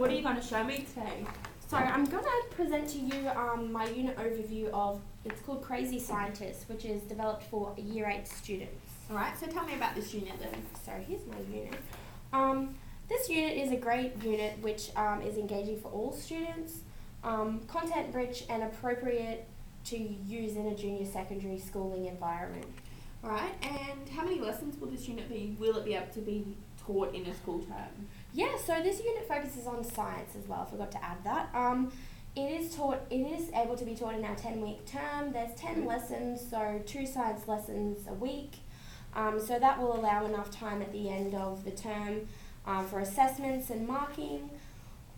what are you going to show me today? So I'm going to present to you my unit overview of, it's called Crazy Scientists, which is developed for Year 8 students. Alright, so tell me about this unit then. So here's my unit. This unit is a great unit which is engaging for all students, content rich and appropriate to use in a junior secondary schooling environment. Alright, and how many lessons will this unit be? Will it be able to be taught in a school term? Yeah, so this unit focuses on science as well, I forgot to add that. It is able to be taught in our 10-week term. There's 10 lessons, so 2 science lessons a week. So that will allow enough time at the end of the term for assessments and marking.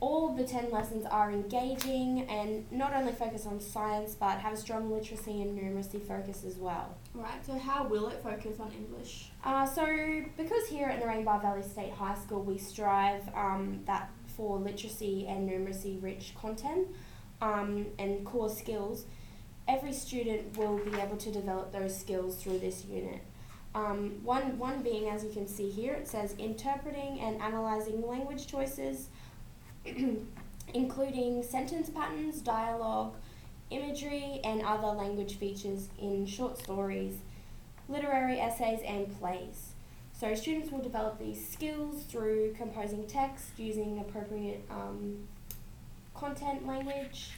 All of the 10 lessons are engaging and not only focus on science but have a strong literacy and numeracy focus as well. Right, so how will it focus on English? So because here at Narangba Valley State High School we strive that for literacy and numeracy rich content and core skills, every student will be able to develop those skills through this unit. One being, as you can see here, it says interpreting and analysing language choices, including sentence patterns, dialogue, imagery and other language features in short stories, literary essays and plays. So students will develop these skills through composing text using appropriate content language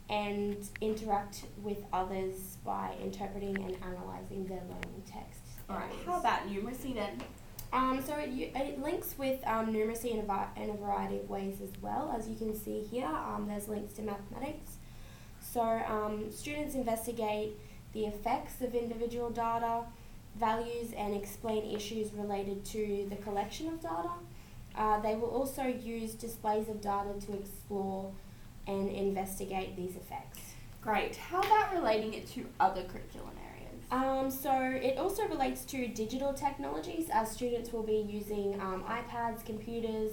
and interact with others by interpreting and analysing their learning text. Alright, how about numeracy then? So it links with numeracy in a variety of ways as well. As you can see here, there's links to mathematics. So students investigate the effects of individual data, values and explain issues related to the collection of data. They will also use displays of data to explore and investigate these effects. Great. How about relating it to other curriculum areas? So it also relates to digital technologies, as students will be using iPads, computers,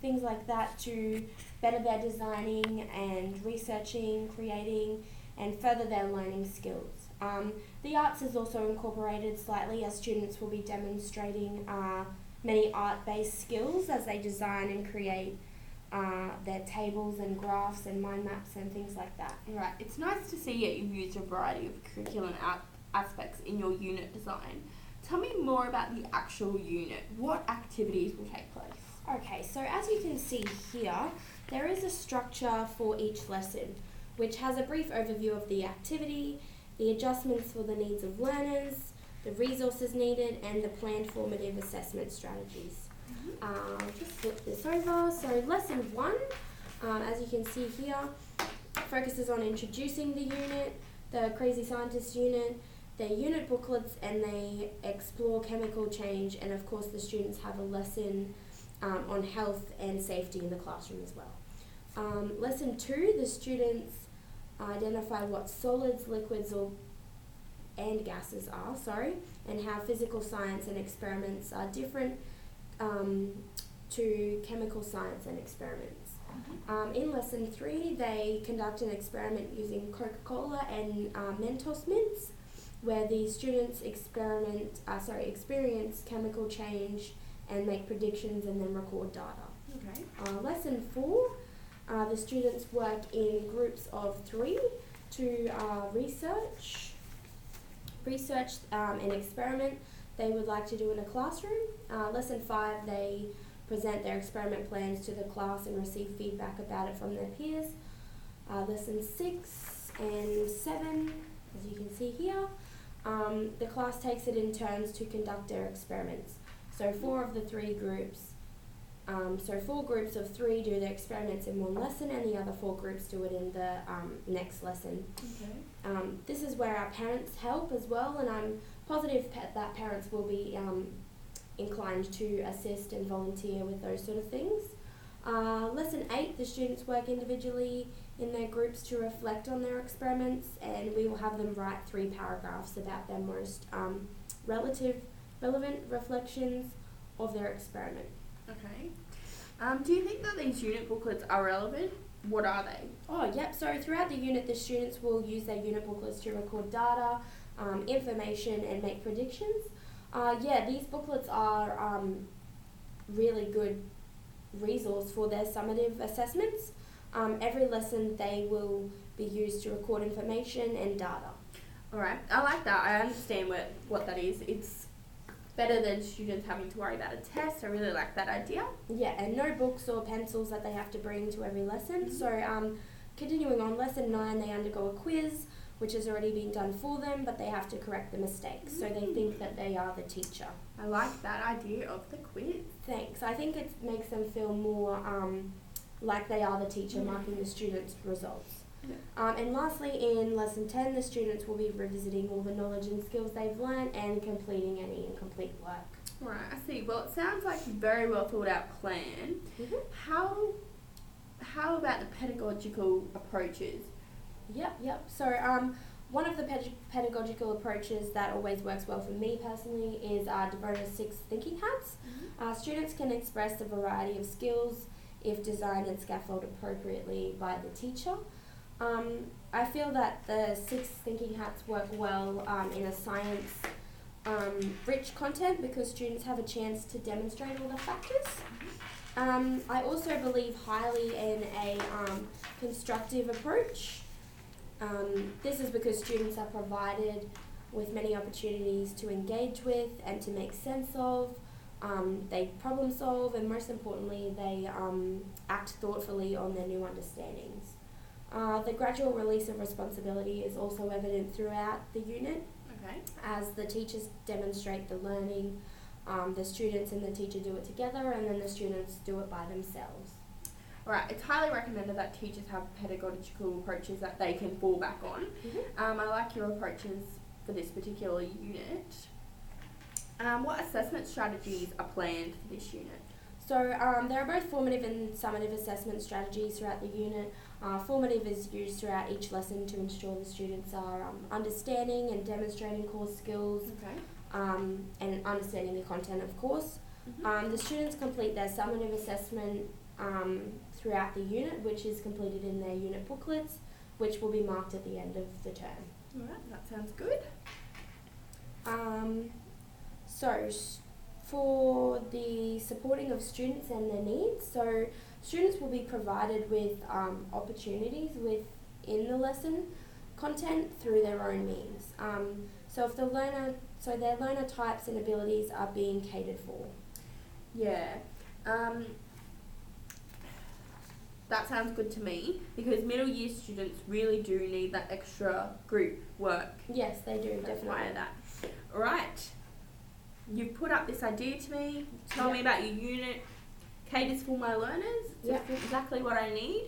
things like that to better their designing and researching, creating and further their learning skills. The arts is also incorporated slightly, as students will be demonstrating many art-based skills as they design and create their tables and graphs and mind maps and things like that. Right, it's nice to see that you've used a variety of curriculum aspects in your unit design. Tell me more about the actual unit. What activities will take place? Okay, so as you can see here, there is a structure for each lesson, which has a brief overview of the activity, the adjustments for the needs of learners, the resources needed, and the planned formative assessment strategies. I'll just flip this over. So lesson 1, as you can see here, focuses on introducing the unit, the Crazy Scientist unit, their unit booklets, and they explore chemical change, and of course the students have a lesson on health and safety in the classroom as well. Lesson 2, the students identify what solids, liquids and gases are, and how physical science and experiments are different to chemical science and experiments. In lesson 3, they conduct an experiment using Coca-Cola and Mentos mints, where the students experience chemical change and make predictions and then record data. Okay. Lesson 4, the students work in groups of 3 to research an experiment they would like to do in a classroom. Lesson 5, they present their experiment plans to the class and receive feedback about it from their peers. Lesson 6 and 7, as you can see here, the class takes it in turns to conduct their experiments. So 4 groups of 3 do their experiments in one lesson, and the other 4 groups do it in the next lesson. Okay. This is where our parents help as well, and I'm positive that parents will be inclined to assist and volunteer with those sort of things. Lesson 8, the students work individually in their groups to reflect on their experiments, and we will have them write 3 paragraphs about their most relevant reflections of their experiment. Okay. Do you think that these unit booklets are relevant? What are they? Oh, yep. So throughout the unit, the students will use their unit booklets to record data, information, and make predictions. These booklets are really good resource for their summative assessments. Every lesson they will be used to record information and data. Alright, I like that. I understand what that is. It's better than students having to worry about a test. I really like that idea. Yeah, and no books or pencils that they have to bring to every lesson. So continuing on, lesson 9, they undergo a quiz, which has already been done for them, but they have to correct the mistakes. So they think that they are the teacher. I like that idea of the quiz. Thanks. I think it makes them feel more like they are the teacher, marking the students' results. Yeah. And lastly, in lesson 10, the students will be revisiting all the knowledge and skills they've learned and completing any incomplete work. Right, I see. Well, it sounds like a very well thought out plan. How about the pedagogical approaches? Yep. So one of the pedagogical approaches that always works well for me personally is devoted 6 thinking hats. Students can express a variety of skills if designed and scaffolded appropriately by the teacher. I feel that the 6 thinking hats work well in a science rich content because students have a chance to demonstrate all the factors. I also believe highly in a constructive approach. This is because students are provided with many opportunities to engage with and to make sense of. They problem solve, and most importantly, they act thoughtfully on their new understandings. The gradual release of responsibility is also evident throughout the unit. Okay. As the teachers demonstrate the learning, the students and the teacher do it together, and then the students do it by themselves. Alright, it's highly recommended that teachers have pedagogical approaches that they can fall back on. I like your approaches for this particular unit. What assessment strategies are planned for this unit? So there are both formative and summative assessment strategies throughout the unit. Formative is used throughout each lesson to ensure the students are understanding and demonstrating core skills, and understanding the content, of course. The students complete their summative assessment throughout the unit, which is completed in their unit booklets, which will be marked at the end of the term. Alright, that sounds good. For the supporting of students and their needs, so students will be provided with opportunities within the lesson content through their own means. So their learner types and abilities are being catered for. Yeah. That sounds good to me because middle year students really do need that extra group work. Yes, they do, definitely. Require that. Alright. You've put up this idea to me, told me about your unit, caters for my learners, it's exactly what I need.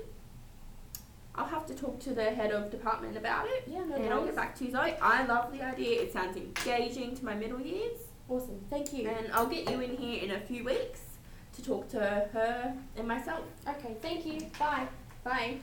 I'll have to talk to the head of department about it, and I'll get back to you, Zoe. I love the idea, it sounds engaging to my middle years. Awesome, thank you. And I'll get you in here in a few weeks to talk to her and myself. Okay, thank you, bye. Bye.